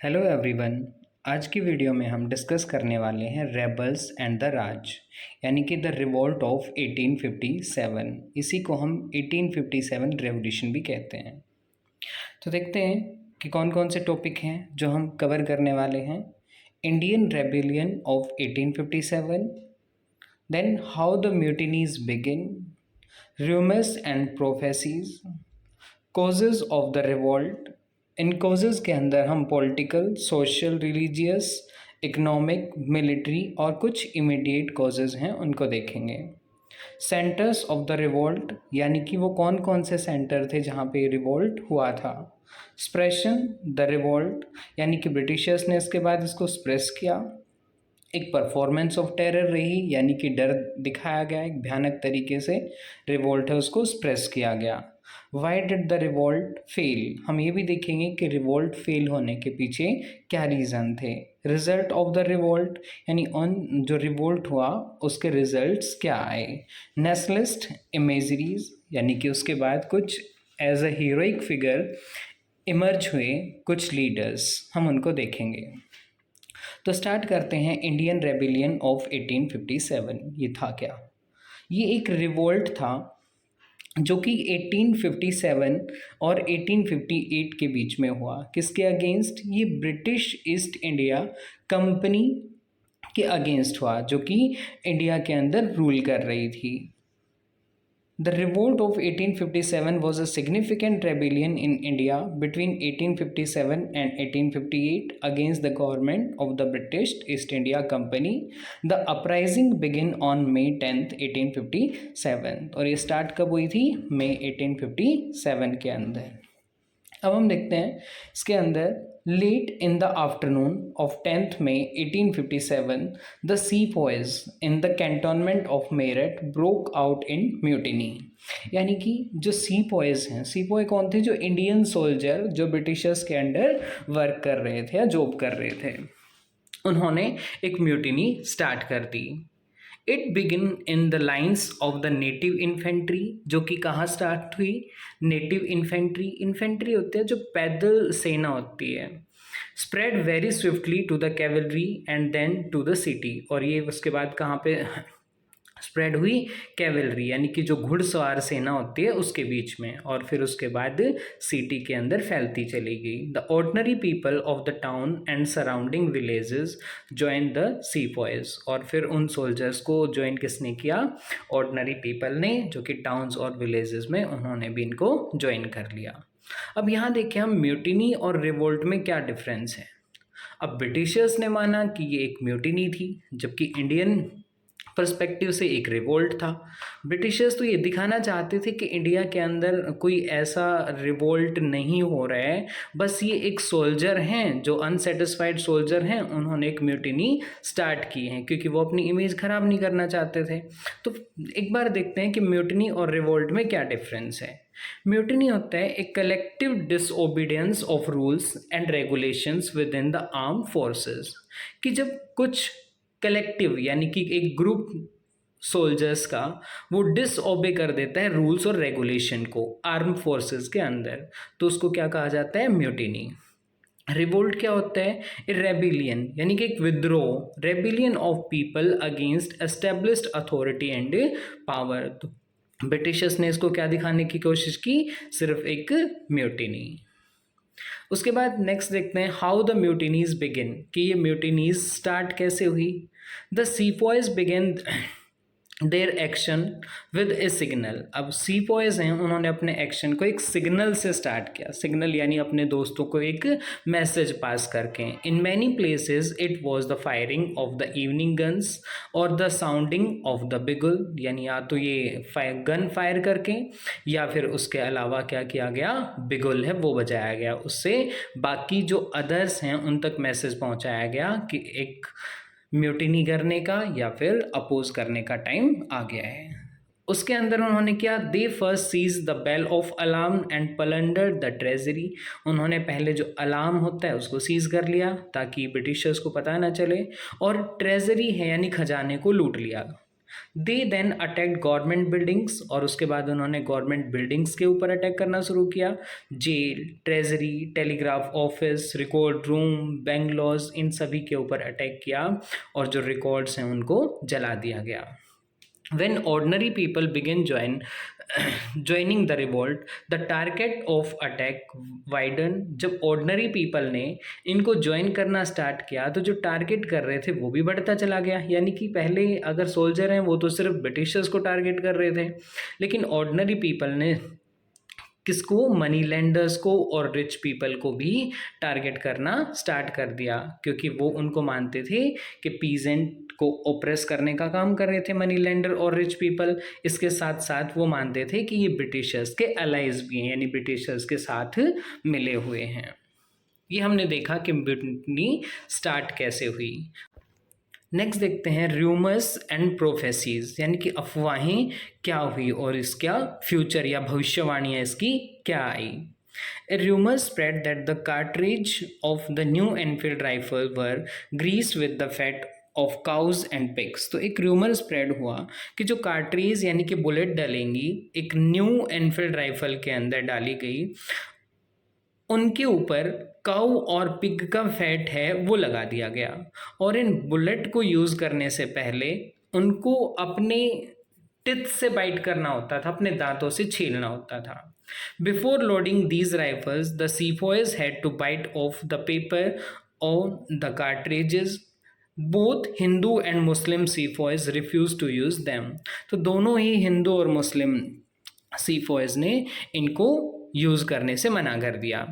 Hello everyone. आज की video में हम डिस्कस करने वाले हैं रेबल्स एंड द राज, यानी कि द रिवोल्ट ऑफ 1857। इसी को हम 1857 रेवोल्यूशन भी कहते हैं। तो देखते हैं कि कौन कौन से टॉपिक हैं जो हम कवर करने वाले हैं। Indian rebellion of 1857, then how the mutinies begin, rumours and prophecies, causes of the revolt. इन कॉजेज के अंदर हम political, social, religious, economic, military और कुछ इमीडिएट कॉजेज हैं उनको देखेंगे। सेंटर्स ऑफ द रिवोल्ट, यानी कि वो कौन कौन से सेंटर थे जहाँ पे रिवोल्ट हुआ था। स्प्रेशन द रिवोल्ट, यानी कि ब्रिटिशर्स ने इसके बाद इसको स्प्रेस किया। एक परफॉर्मेंस ऑफ टेरर रही, यानी कि डर दिखाया गया, एक भयानक तरीके से रिवोल्ट है उसको स्प्रेस किया गया। Why did the revolt fail, हम ये भी देखेंगे कि रिवोल्ट फेल होने के पीछे क्या रीज़न थे। रिजल्ट ऑफ द रिवोल्ट, यानी ऑन जो रिवोल्ट हुआ उसके रिजल्ट्स क्या आए। नेशनलिस्ट इमेजरीज, यानी कि उसके बाद कुछ as a heroic figure emerge हुए कुछ लीडर्स, हम उनको देखेंगे। तो स्टार्ट करते हैं इंडियन रेबिलियन ऑफ 1857। ये था क्या? ये एक रिवोल्ट था जो कि 1857 और 1858 के बीच में हुआ। किसके अगेंस्ट? ये ब्रिटिश ईस्ट इंडिया कंपनी के अगेंस्ट हुआ, जो कि इंडिया के अंदर रूल कर रही थी। The revolt of 1857 was a significant rebellion in India between 1857 and 1858 against the government of the British East India Company. The uprising began on May 10th, 1857 और ये स्टार्ट कब हुई थी? मई 1857 के अंदर। अब हम देखते हैं इसके अंदर late in the afternoon of 10th May 1857 the sepoys in the cantonment of Meerut broke out in mutiny. यानी कि जो सीपॉयज हैं, सीपॉय कौन थे? जो इंडियन सोल्जर जो ब्रिटिशर्स के अंडर वर्क कर रहे थे या जॉब कर रहे थे, उन्होंने एक म्यूटिनी स्टार्ट कर दी। It begin in the lines of the native infantry, जो कि कहाँ स्टार्ट हुई? नेटिव इन्फेंट्री, इन्फेंट्री होते हैं जो पैदल सेना होती है। Spread very swiftly to the cavalry and then to the city, और ये उसके बाद कहाँ पे स्प्रेड हुई? कैवलरी, यानी कि जो घुड़सवार सेना होती है उसके बीच में, और फिर उसके बाद सिटी के अंदर फैलती चली गई। The ordinary people of the town and surrounding villages join the sepoys, और फिर उन सोल्जर्स को ज्वाइन किसने किया? ऑर्डिनरी पीपल ने, जो कि टाउन्स और विलेजेस में उन्होंने भी इनको ज्वाइन कर लिया। अब यहाँ देखिए हम म्यूटिनी और रिवोल्ट में क्या डिफरेंस है। अब ब्रिटिशर्स ने माना कि ये एक म्यूटिनी थी, जबकि इंडियन पर्सपेक्टिव से एक रिवोल्ट था। ब्रिटिशर्स तो ये दिखाना चाहते थे कि इंडिया के अंदर कोई ऐसा रिवोल्ट नहीं हो रहा है, बस ये एक सोल्जर हैं, जो अनसेटिस्फाइड सोल्जर हैं, उन्होंने एक म्यूटिनी स्टार्ट की है, क्योंकि वो अपनी इमेज ख़राब नहीं करना चाहते थे। तो एक बार देखते हैं कि म्यूटिनी और रिवोल्ट में क्या डिफरेंस है। म्यूटिनी होता है एक collective disobedience of rules and regulations with in the arm forces, कि जब कुछ कलेक्टिव यानी कि एक ग्रुप सोल्जर्स का वो डिसओबे कर देता है रूल्स और रेगुलेशन को आर्म फोर्सेस के अंदर, तो उसको क्या कहा जाता है? म्यूटिनी। रिवोल्ट क्या होता है? रेबिलियन, यानी कि एक विद्रोह, rebellion of people against established authority and power. तो ब्रिटिशर्स ने इसको क्या दिखाने की कोशिश की? सिर्फ एक म्यूटिनी। उसके बाद नेक्स्ट देखते हैं हाउ द म्यूटिनीज बिगिन, कि ये म्यूटिनीज स्टार्ट कैसे हुई। The sepoys begin their action with a signal. अब सीपॉयज हैं, उन्होंने अपने एक्शन को एक सिग्नल से स्टार्ट किया। सिग्नल यानी अपने दोस्तों को एक मैसेज पास करके। In many places it was the firing of the evening guns और द साउंडिंग ऑफ द बिगुल, यानी या तो ये गन फायर करके या फिर उसके अलावा क्या किया गया? बिगुल है वो बजाया गया, उससे बाकी जो अदर्स हैं उन तक मैसेज पहुंचाया गया कि एक म्यूटिनी करने का या फिर अपोज करने का टाइम आ गया है। उसके अंदर उन्होंने क्या? They first seize the bell of alarm and plunder the treasury. उन्होंने पहले जो अलार्म होता है उसको सीज कर लिया ताकि ब्रिटिशर्स को पता ना चले, और ट्रेजरी है यानी खजाने को लूट लिया। दे देन अटैक गवर्नमेंट बिल्डिंग्स, और उसके बाद उन्होंने गवर्नमेंट बिल्डिंग्स के ऊपर अटैक करना शुरू किया। Jail, treasury, telegraph office, record room, bungalows, इन सभी के ऊपर अटैक किया और जो रिकॉर्ड्स हैं उनको जला दिया गया। When ordinary people begin joining the revolt, the target of attack widened। जब ordinary people ने इनको ज्वाइन करना स्टार्ट किया तो जो टारगेट कर रहे थे वो भी बढ़ता चला गया। यानी कि पहले अगर सोल्जर हैं वो तो सिर्फ ब्रिटिशर्स को टारगेट कर रहे थे, लेकिन ऑर्डिनरी पीपल ने किसको, मनी लेंडर्स को और रिच पीपल को भी टारगेट करना स्टार्ट कर दिया, क्योंकि वो उनको मानते थे कि पीजेंट को ओप्रेस करने का काम कर रहे थे मनी लेंडर और रिच पीपल। इसके साथ साथ वो मानते थे कि ये ब्रिटिशर्स के अलाइज भी हैं, यानी ब्रिटिशर्स के साथ मिले हुए हैं। ये हमने देखा कि ब्रिटनी स्टार्ट कैसे हुई। नेक्स्ट देखते हैं रूमर्स एंड प्रोफेसीज, यानी कि अफवाहें क्या हुई और इसका फ्यूचर या भविष्यवाणियाँ इसकी क्या आई। A rumor spread that the cartridge of the new Enfield rifle were greased with the fat of cows and pigs। तो एक रूमर स्प्रेड हुआ कि जो कार्ट्रीज यानी कि बुलेट डलेंगी एक न्यू एनफील्ड राइफल के अंदर डाली गई, उनके ऊपर काऊ और पिग का फैट है वो लगा दिया गया, और इन बुलेट को यूज़ करने से पहले उनको अपने टिथ से बाइट करना होता था, अपने दांतों से छीलना होता था। Before loading these rifles the sepoys had to bite off the paper on the cartridges. Both Hindu and Muslim sepoys refuse to use them. तो दोनों ही हिंदू और मुस्लिम सीफॉयज ने इनको यूज करने से मना कर दिया।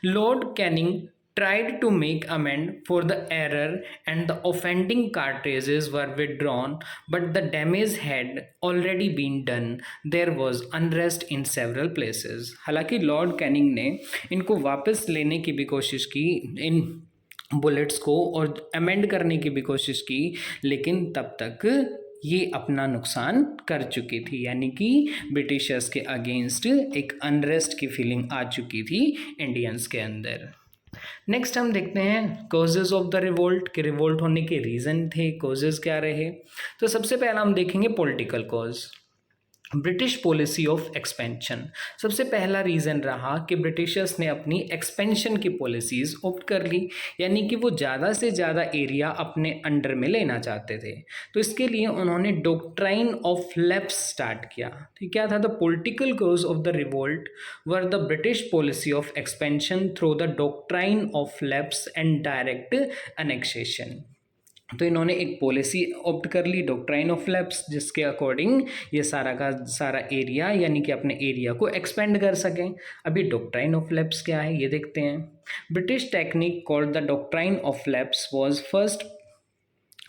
Lord Canning tried to make amend for the error and the offending cartridges were withdrawn, but the damage had already been done। There was unrest in several places। हालांकि लॉर्ड कैनिंग ने इनको वापस लेने की भी कोशिश की, इन बुलेट्स को, और अमेंड करने की भी कोशिश की, लेकिन तब तक ये अपना नुकसान कर चुकी थी, यानी कि ब्रिटिशर्स के अगेंस्ट एक अनरेस्ट की फीलिंग आ चुकी थी इंडियंस के अंदर। नेक्स्ट हम देखते हैं कॉजेज ऑफ द रिवोल्ट, कि रिवोल्ट होने के रीज़न थे, कॉजेज क्या रहे। तो सबसे पहला हम देखेंगे political cause, British policy of expansion. सबसे पहला रीज़न रहा कि ब्रिटिशर्स ने अपनी एक्सपेंशन की पॉलिसीज़ ऑप्ट कर ली, यानी कि वो ज़्यादा से ज़्यादा एरिया अपने अंडर में लेना चाहते थे। तो इसके लिए उन्होंने डॉक्ट्राइन ऑफ लैप्स स्टार्ट किया। तो क्या था, the political cause of the revolt were the British policy of expansion through the doctrine of lapse and direct annexation. तो इन्होंने एक पॉलिसी ऑप्ट कर ली, डॉक्ट्राइन ऑफ लैप्स, जिसके अकॉर्डिंग ये सारा का सारा एरिया यानी कि अपने एरिया को एक्सपेंड कर सकें। अभी डॉक्ट्राइन ऑफ लैप्स क्या है ये देखते हैं। British technique called the doctrine of lapse was first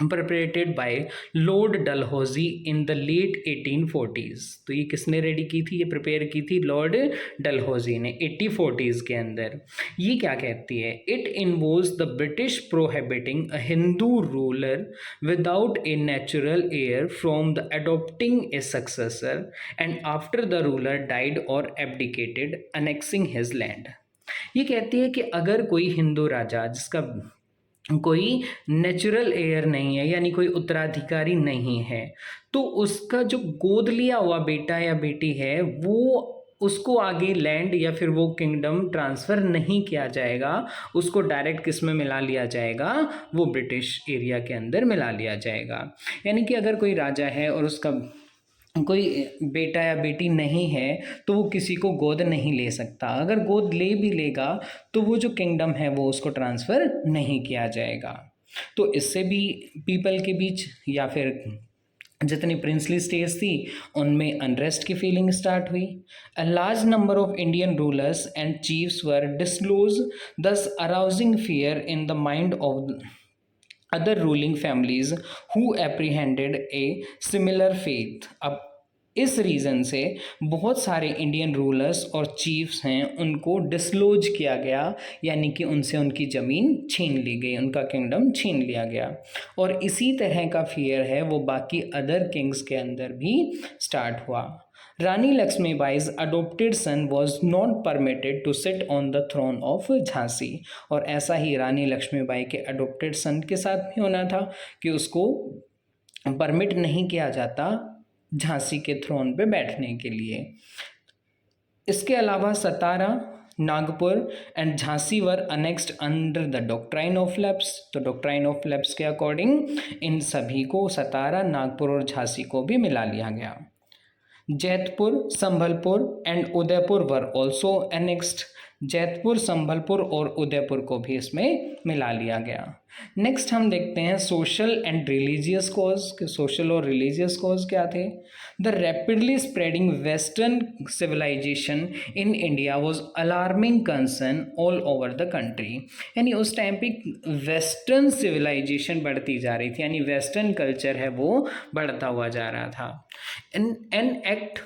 perpetrated by Lord Dalhousie in the late 1840s। तो ये किसने रेडी की थी, ये प्रिपेयर की थी लॉर्ड डलहौजी ने 1840s के अंदर। ये क्या कहती है, it involves the British prohibiting a Hindu ruler without a natural heir from the adopting a successor and after the ruler died और एब्डिकेटेड अनेक्सिंग हिज लैंड। ये कहती है कि अगर कोई हिंदू राजा जिसका कोई नेचुरल हेयर नहीं है, यानी कोई उत्तराधिकारी नहीं है, तो उसका जो गोद लिया हुआ बेटा या बेटी है वो उसको आगे लैंड या फिर वो किंगडम ट्रांसफ़र नहीं किया जाएगा, उसको डायरेक्ट किस में मिला लिया जाएगा, वो ब्रिटिश एरिया के अंदर मिला लिया जाएगा। यानी कि अगर कोई राजा है और उसका कोई बेटा या बेटी नहीं है तो वो किसी को गोद नहीं ले सकता, अगर गोद ले भी लेगा तो वो जो किंगडम है वो उसको ट्रांसफ़र नहीं किया जाएगा। तो इससे भी पीपल के बीच या फिर जितनी प्रिंसली स्टेट्स थी उनमें अनरेस्ट की फीलिंग स्टार्ट हुई। A large number of Indian rulers and chiefs were disclose, thus arousing fear in the mind of other ruling families who apprehended a similar faith। अब इस रीज़न से बहुत सारे Indian rulers और chiefs हैं उनको डिसलोज किया गया, यानी कि उनसे उनकी ज़मीन छीन ली गई, उनका किंगडम छीन लिया गया। और इसी तरह का फियर है वो बाकी अदर किंग्स के अंदर भी स्टार्ट हुआ। रानी लक्ष्मीबाई's adopted son was not permitted to sit on the throne of Jhansi. और ऐसा ही रानी लक्ष्मीबाई के अडोप्टेड सन के साथ भी होना था कि उसको परमिट नहीं किया जाता झांसी के थ्रोन पे बैठने के लिए। इसके अलावा Satara, Nagpur and Jhansi were annexed under the doctrine of lapse. तो डॉक्ट्राइन ऑफ लैप्स के अकॉर्डिंग इन सभी को, सतारा, नागपुर और झांसी को भी मिला लिया गया। Jaitpur, Sambalpur and Udaipur were also annexed. Jaitpur, Sambalpur और उदयपुर को भी इसमें मिला लिया गया। नेक्स्ट हम देखते हैं social and religious cause. Social और रिलीजियस कॉज क्या थे? The rapidly spreading western civilisation in India was alarming concern all over the country. यानी उस टाइम पे वेस्टर्न सिविलाइजेशन बढ़ती जा रही थी, यानी वेस्टर्न कल्चर है वो बढ़ता हुआ जा रहा था। An act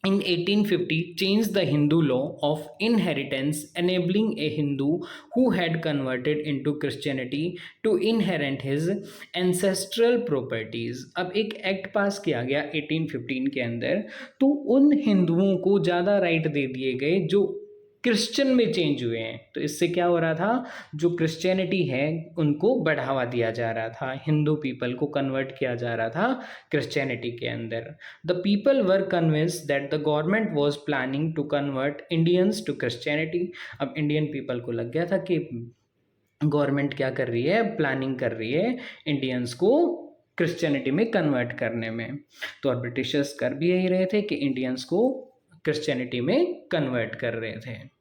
in 1850 changed the Hindu law of inheritance, enabling a Hindu who had converted into Christianity to inherit his ancestral properties। अब एक एक्ट पास किया गया 1815 के अंदर, तो उन हिंदुओं को ज़्यादा राइट दे दिए गए जो क्रिश्चियन में चेंज हुए हैं। तो इससे क्या हो रहा था, जो क्रिश्चियनिटी है उनको बढ़ावा दिया जा रहा था, हिंदू पीपल को कन्वर्ट किया जा रहा था क्रिश्चियनिटी के अंदर। The people were convinced that the government was planning to convert Indians to Christianity. अब इंडियन पीपल को लग गया था कि गवर्नमेंट क्या कर रही है, प्लानिंग कर रही है इंडियंस को क्रिश्चियनिटी में कन्वर्ट करने में। तो और ब्रिटिशर्स कर भी यही रहे थे कि इंडियंस को क्रिश्चियनिटी में कन्वर्ट कर रहे थे।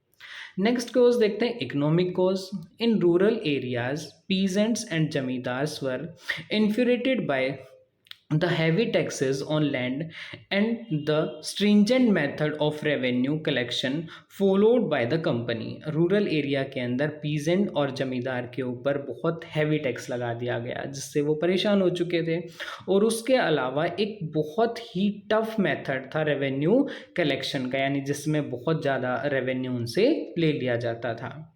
नेक्स्ट कोज देखते हैं economic cause. In rural areas peasants and zamindars were infuriated by the heavy taxes on land and the stringent method of revenue collection followed by the company। Rural area के अंदर peasant और जमींदार के ऊपर बहुत heavy tax लगा दिया गया, जिससे वो परेशान हो चुके थे। और उसके अलावा एक बहुत ही टफ मेथड था रेवेन्यू कलेक्शन का, यानी जिसमें बहुत ज़्यादा रेवेन्यू उनसे ले लिया जाता था।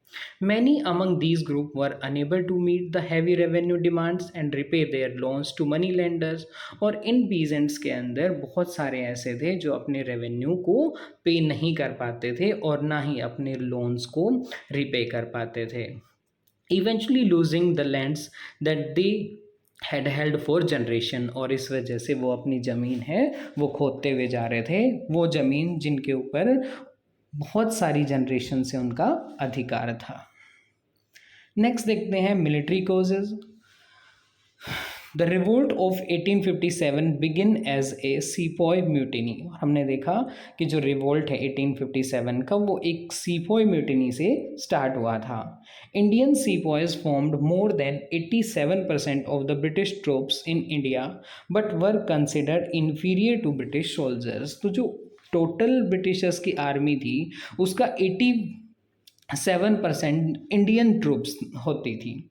Many among these group were unable to meet the heavy revenue demands and repay their loans to money lenders। और इन peasants के अंदर बहुत सारे ऐसे थे जो अपने रेवेन्यू को पे नहीं कर पाते थे और ना ही अपने लोन्स को रिपे कर पाते थे, eventually losing the lands that they had held for generation. और इस वजह से वो अपनी ज़मीन है वो खोदते हुए जा रहे थे, वो ज़मीन जिनके ऊपर बहुत सारी जनरेशन से उनका अधिकार था। नेक्स्ट देखते हैं military causes. The revolt of 1857 begin as a sepoy mutiny. हमने देखा कि जो रिवोल्ट है 1857 का वो एक सीपॉय म्यूटिनी से स्टार्ट हुआ था। Indian sepoys formed more than 87% of the British troops in India but were considered inferior to British soldiers. तो जो टोटल ब्रिटिशर्स की आर्मी थी उसका 87% इंडियन ट्रूप्स होती थी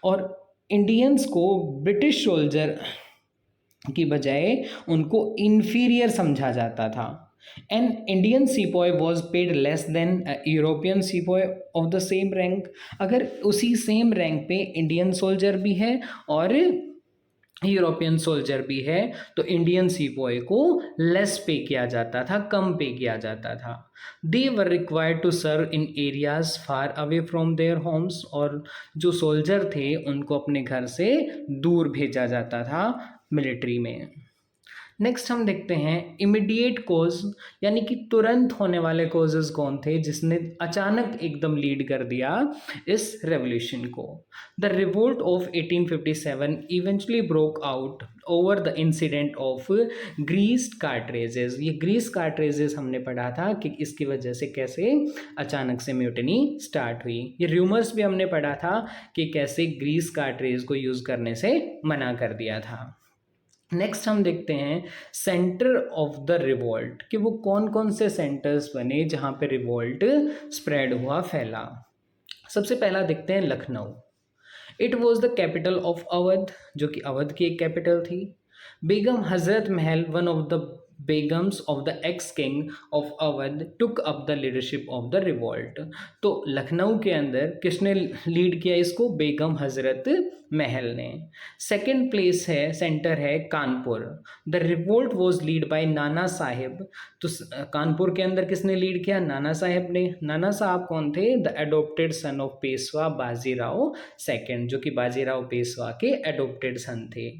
और इंडियंस को ब्रिटिश सोल्जर की बजाय उनको इन्फीरियर समझा जाता था। An Indian sepoy was paid less than European sepoy of the same rank. अगर उसी सेम रैंक पे इंडियन सोल्जर भी है और यूरोपियन सोल्जर भी है तो इंडियन सीपॉय को लेस पे किया जाता था, कम पे किया जाता था। They were required to serve in areas far away from their homes. और जो सोल्जर थे उनको अपने घर से दूर भेजा जाता था मिलिट्री में। नेक्स्ट हम देखते हैं इमीडिएट कोज, यानी कि तुरंत होने वाले कोजेज कौन थे जिसने अचानक एकदम लीड कर दिया इस रेवोल्यूशन को। The revolt of 1857 eventually broke out over the incident of greased कार्ट्रेजेस। ये ग्रीस कार्ट्रेजेस हमने पढ़ा था कि इसकी वजह से कैसे अचानक से म्यूटनी स्टार्ट हुई। ये रूमर्स भी हमने पढ़ा था कि कैसे ग्रीस कार्ट्रेज को यूज़ करने से मना कर दिया था। नेक्स्ट हम देखते हैं सेंटर ऑफ द रिवोल्ट, कि वो कौन कौन से सेंटर्स बने जहाँ पे रिवोल्ट स्प्रेड हुआ, फैला। सबसे पहला देखते हैं Lucknow. It was the capital of Awadh, जो कि अवध की एक कैपिटल थी। Begum Hazrat Mahal, one of the Begums of the x king of Awadh, took up the leadership of the revolt. तो लखनऊ के अंदर किसने लीड किया इसको? बेगम हजरत महल ने। सेकंड प्लेस है, सेंटर है Kanpur. The revolt was lead bye Nana Saheb. तो कानपुर के अंदर किसने लीड किया? नाना साहेब ने। नाना साहब कौन थे? The adopted son of Peshwa Bajirao second, जो कि बाजीराव पेशवा के एडोप्टेड सन थे।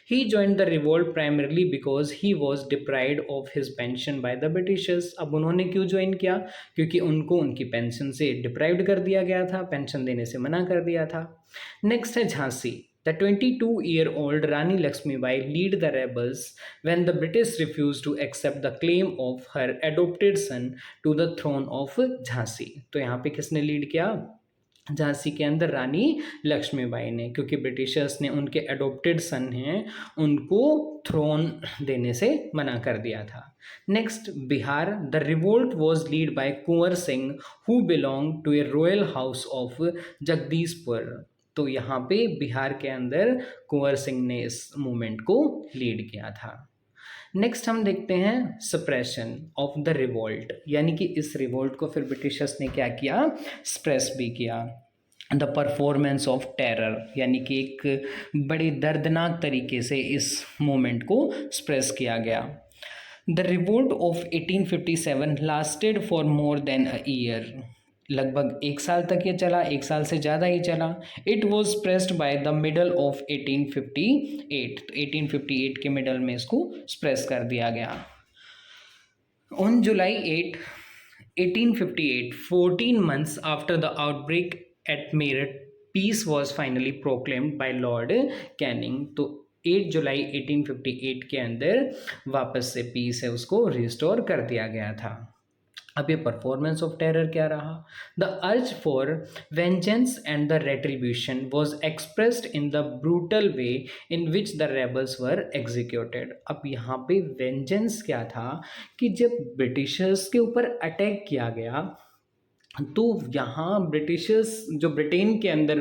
He joined the revolt primarily because he was deprived of his pension by the Britishers। अब उन्होंने क्यों ज्वाइन किया? क्योंकि उनको उनकी पेंशन से डिप्राइव्ड कर दिया गया था, पेंशन देने से मना कर दिया था। नेक्स्ट है Jhansi. The 22-year-old Rani Lakshmibai lead the rebels when the British refused to accept the claim of her adopted son to the throne of Jhansi. तो यहाँ पे किसने लीड किया? झांसी के अंदर रानी लक्ष्मीबाई ने, क्योंकि ब्रिटिशर्स ने उनके एडोप्टेड सन हैं उनको थ्रोन देने से मना कर दिया था। Next Bihar. The revolt was lead by Kunwar Singh who belong to a royal house of Jagdishpur. तो यहाँ पे बिहार के अंदर कुंवर सिंह ने इस मूवमेंट को लीड किया था। नेक्स्ट हम देखते हैं सप्रेशन ऑफ द रिवोल्ट, यानी कि इस रिवोल्ट को फिर ब्रिटिशर्स ने क्या किया? सप्रेस भी किया। द परफॉर्मेंस ऑफ टेरर, यानी कि एक बड़ी दर्दनाक तरीके से इस मूवमेंट को सप्रेस किया गया। The revolt of 1857 lasted for more than a year. लगभग एक साल तक ये चला, एक साल से ज़्यादा ही चला। It was suppressed by the middle of 1858। 1858 के मिडल में इसको स्प्रेस कर दिया गया। On July 8, 1858, 14 months after the outbreak at Meerut, peace was finally proclaimed by Lord Canning। तो 8 जुलाई 1858 के अंदर वापस से पीस है उसको रिस्टोर कर दिया गया था। अब ये परफॉर्मेंस ऑफ टेरर क्या रहा? The urge for vengeance and the retribution was expressed in the brutal way in which the rebels were executed. अब यहाँ पे वेंजेंस क्या था कि जब ब्रिटिशर्स के ऊपर अटैक किया गया तो यहाँ ब्रिटिशर्स जो ब्रिटेन के अंदर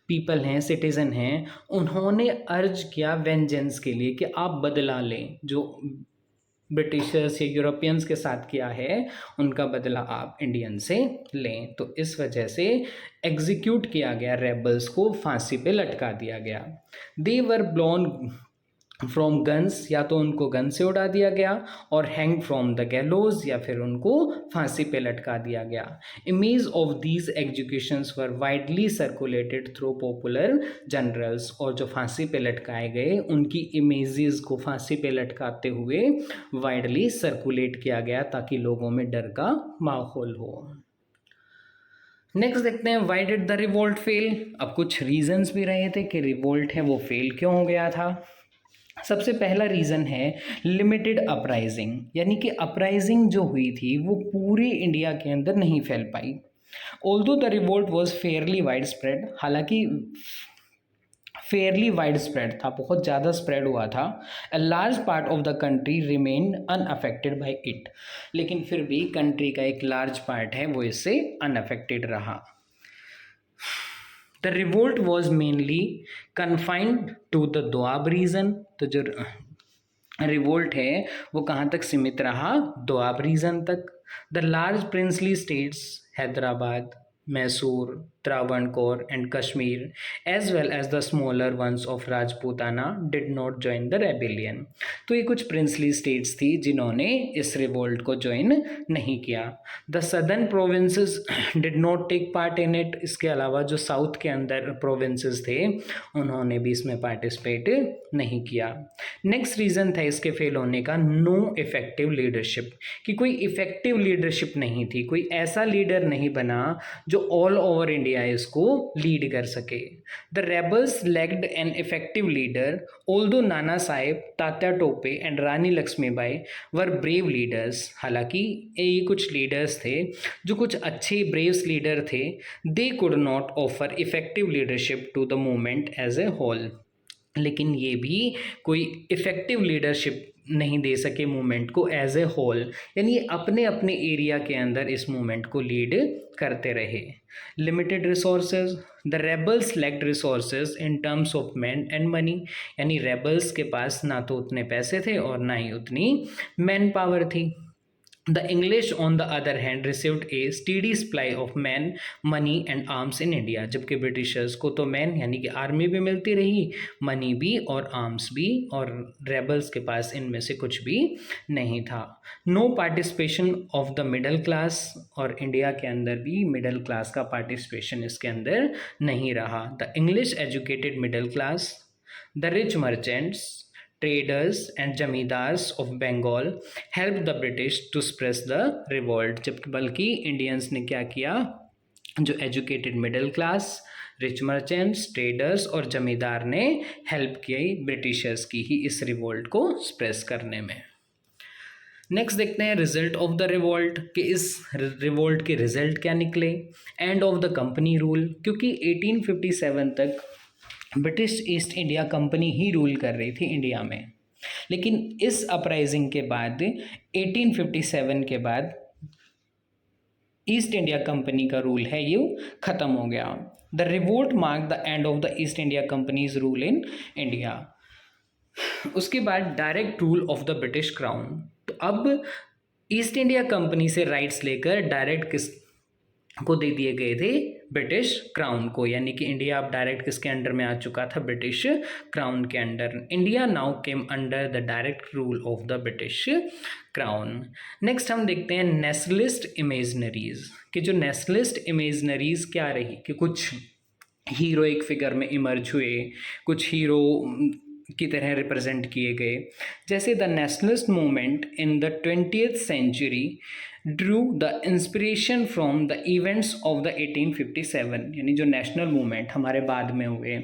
पीपल हैं, सिटीज़न हैं, उन्होंने अर्ज किया वेंजेंस के लिए कि आप बदला लें, जो ब्रिटिशर्स या यूरोपियंस के साथ किया है उनका बदला आप इंडियन से लें। तो इस वजह से एग्जीक्यूट किया गया, रेबल्स को फांसी पे लटका दिया गया। दे वर ब्लोन फ्रॉम गन्स, या तो उनको गन से उड़ा दिया गया, और हैंग फ्रॉम द गैलोज, या फिर उनको फांसी पे लटका दिया गया। Image of these executions were widely circulated through popular generals. और जो फांसी पे लटकाए गए उनकी इमेजेस को फांसी पे लटकाते हुए वाइडली सर्कुलेट किया गया ताकि लोगों में डर का माहौल हो। नेक्स्ट देखते हैं why did the revolt fail. अब कुछ रीजंस भी रहे थे कि रिवोल्ट है वो फेल क्यों हो गया था। सबसे पहला रीज़न है लिमिटेड अपराइजिंग, यानी कि अपराइजिंग जो हुई थी वो पूरे इंडिया के अंदर नहीं फैल पाई। Although the revolt was fairly wide spread, हालांकि फेयरली वाइड स्प्रेड था, बहुत ज़्यादा स्प्रेड हुआ था। A large part of the country remain unaffected by it, लेकिन फिर भी कंट्री का एक लार्ज पार्ट है वो इससे अनअफेक्टेड रहा। The revolt was mainly confined to the Doab region. तो जो रिवोल्ट है वो कहाँ तक सीमित रहा? दोआब रीजन तक। The large princely states Hyderabad, Mysore, Travancore and Kashmir, as well as the smaller ones of Rajputana, did not join the rebellion। तो ये कुछ प्रिंसली स्टेट्स थी जिन्होंने इस रिवोल्ट को ज्वाइन नहीं किया। The southern provinces did not take part in it. इसके अलावा जो साउथ के अंदर प्रोविंसेस थे उन्होंने भी इसमें पार्टिसिपेट नहीं किया। नेक्स्ट रीज़न था इसके फेल होने का नो इफेक्टिव लीडरशिप, कि कोई इफेक्टिव लीडरशिप नहीं थी, कोई ऐसा लीडर नहीं बना जो ऑल ओवर इंडिया इसको लीड कर सके। The rebels lacked an effective leader, although Nana Sahib, Tatya Tope and Rani Lakshmibai were brave leaders. हालांकि ये कुछ लीडर्स थे जो कुछ अच्छे ब्रेव्स लीडर थे। They could not offer effective leadership to the movement as a whole, लेकिन ये भी कोई इफेक्टिव लीडरशिप नहीं दे सके मूवमेंट को एज ए होल, यानी अपने अपने एरिया के अंदर इस मूवमेंट को लीड करते रहे। Limited resources, the rebels lacked resources in terms of man and money, यानी रेबल्स के पास ना तो उतने पैसे थे और ना ही उतनी मैन पावर थी। The English, on the other hand, received a steady supply of men, money and arms in India. जबकि ब्रिटिशर्स को तो मैन यानी कि आर्मी भी मिलती रही, मनी भी और आर्म्स भी, और रेबल्स के पास इनमें से कुछ भी नहीं था. No participation of the middle class, और इंडिया के अंदर भी मिडिल क्लास का पार्टिसिपेशन इसके अंदर नहीं रहा. The English educated middle class, the rich merchants, traders and zamindars of Bengal help the British to suppress the revolt. जबकि बल्कि इंडियंस ने क्या किया, जो educated middle class, rich merchants, traders और जमींदार ने हेल्प की ब्रिटिशर्स की ही इस रिवोल्ट को सप्रेस करने में. नेक्स्ट देखते हैं रिजल्ट ऑफ द रिवोल्ट, कि इस रिवोल्ट के रिजल्ट क्या निकले. End of the company rule, क्योंकि 1857 तक ब्रिटिश ईस्ट इंडिया कंपनी ही रूल कर रही थी इंडिया में, लेकिन इस अपराइजिंग के बाद 1857 के बाद ईस्ट इंडिया कंपनी का रूल है ये ख़त्म हो गया. The revolt mark the end of the east India companies rule in India. उसके बाद direct rule of the British crown. तो अब ईस्ट इंडिया कंपनी से राइट्स लेकर डायरेक्ट किस को दे दिए गए थे, ब्रिटिश क्राउन को, यानी कि इंडिया अब डायरेक्ट किसके अंडर में आ चुका था, ब्रिटिश क्राउन के under. India now came under the direct rule of the British crown. Next हम देखते हैं नेशनलिस्ट इमेजनरीज, कि जो नेशनलिस्ट इमेजनरीज क्या रही, कि कुछ हीरोइक फिगर में इमर्ज हुए, कुछ हीरो की तरह रिप्रेजेंट किए गए. जैसे the nationalist movement in the 20th century drew the inspiration from the events of the 1857, यानी जो नेशनल मूवमेंट हमारे बाद में हुए,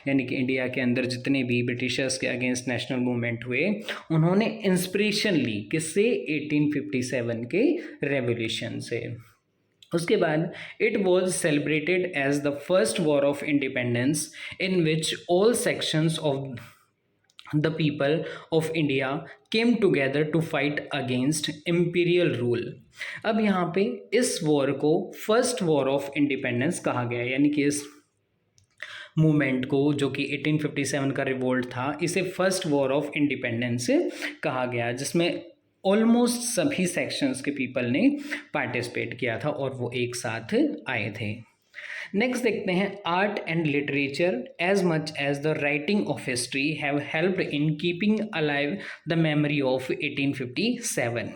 यानी कि इंडिया के अंदर जितने भी ब्रिटिशर्स के अगेंस्ट नेशनल मूवमेंट हुए, उन्होंने इंस्पिरेशन ली किससे, 1857 के रेवोल्यूशन से. उसके बाद it was celebrated as the first war of independence in which all sections of the people of India came together to fight against imperial rule. अब यहाँ पे इस वॉर को फर्स्ट वॉर ऑफ इंडिपेंडेंस कहा गया, यानी कि इस मूवमेंट को जो कि 1857 का रिवोल्ट था, इसे फर्स्ट वॉर ऑफ इंडिपेंडेंस कहा गया, जिसमें ऑलमोस्ट सभी सेक्शंस के पीपल ने पार्टिसिपेट किया था और वो एक साथ आए थे. नेक्स्ट देखते हैं art and literature as much as the writing of history have helped in keeping alive the memory of 1857.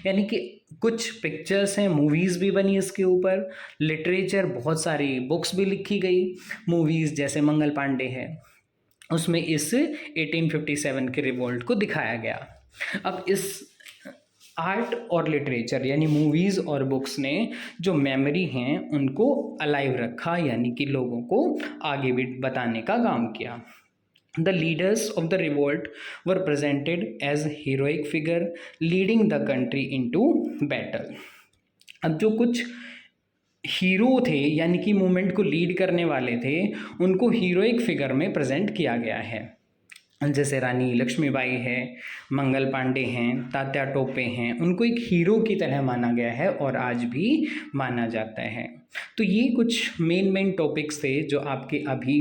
यानी कि कुछ पिक्चर्स हैं, मूवीज़ भी बनी इसके ऊपर, लिटरेचर बहुत सारी बुक्स भी लिखी गई, मूवीज़ जैसे मंगल पांडे है उसमें इस 1857 के रिवोल्ट को दिखाया गया. अब इस आर्ट और लिटरेचर यानी मूवीज़ और बुक्स ने जो मेमोरी हैं उनको अलाइव रखा, यानी कि लोगों को आगे भी बताने का काम किया. The leaders of the revolt were presented as heroic figure leading the country into battle. अब जो कुछ हीरो थे यानी कि मूवमेंट को लीड करने वाले थे, उनको हीरोइक फिगर में प्रेजेंट किया गया है. जैसे रानी लक्ष्मीबाई है, मंगल पांडे हैं, तात्या टोपे हैं, उनको एक हीरो की तरह माना गया है और आज भी माना जाता है. तो ये कुछ मेन टॉपिक्स थे जो आपके अभी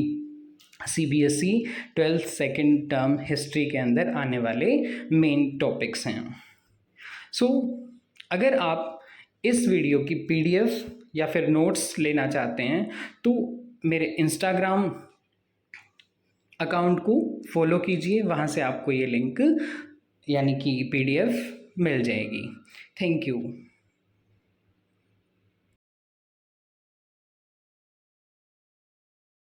CBSE 12th second term history के अंदर आने वाले मेन टॉपिक्स हैं. सो अगर आप इस वीडियो की PDF या फिर नोट्स लेना चाहते हैं तो मेरे इंस्टाग्राम अकाउंट को फॉलो कीजिए, वहाँ से आपको ये लिंक यानी कि PDF मिल जाएगी. Thank you.